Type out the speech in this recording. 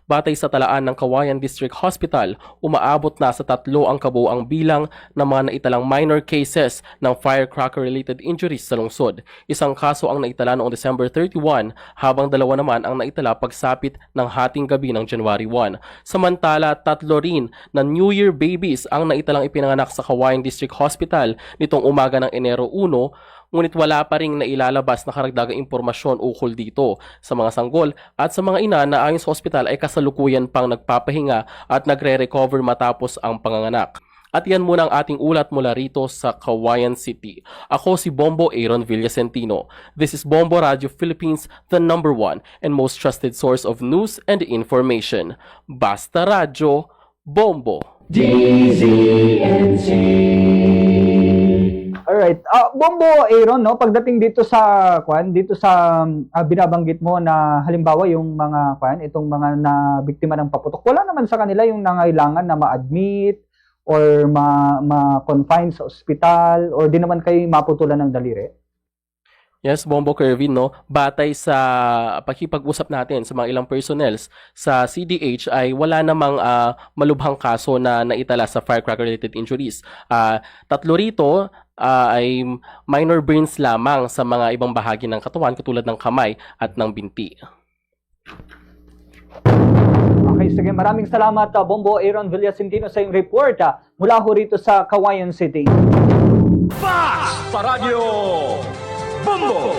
Batay sa talaan ng Cauayan District Hospital, umaabot na sa 3 ang kabuuang bilang ng mga naitalang minor cases ng firecracker-related injuries sa lungsod. Isang kaso ang naitala noong December 31, habang 2 naman ang naitala pagsapit ng hating gabi ng January 1. Samantala, 3 rin na New Year babies ang naitalang ipinanganak sa Cauayan District Hospital nitong umaga ng Enero 1, ngunit wala pa ring nailalabas na karagdagang impormasyon ukol dito sa mga sanggol at sa mga ina na ayon sa ospital ay kasalukuyan pang nagpapahinga at nagre-recover matapos ang panganganak. At yan muna ang ating ulat mula rito sa Cauayan City. Ako si Bombo Aaron Villacentino. This is Bombo Radio Philippines, the #1 and most trusted source of news and information. Basta Radyo, Bombo. DZNC. Alright. Bombo, Aaron, no? Pagdating dito sa binabanggit mo na halimbawa yung mga itong mga na biktima ng paputok, wala naman sa kanila yung nangailangan na ma-admit or ma-confine sa ospital or di naman kayo maputulan ng daliri? Yes, Bombo Kervin, no? Batay sa pakikipag-usap natin sa mga ilang personnels sa CDH ay wala namang malubhang kaso na naitala sa firecracker-related injuries. 3 rito ay minor burns lamang sa mga ibang bahagi ng katawan katulad ng kamay at ng binti. Okay, sige. Maraming salamat, Bombo Aaron Villacentino, sa iyong report mula ho rito sa Cauayan City. Basta Radio Bombo!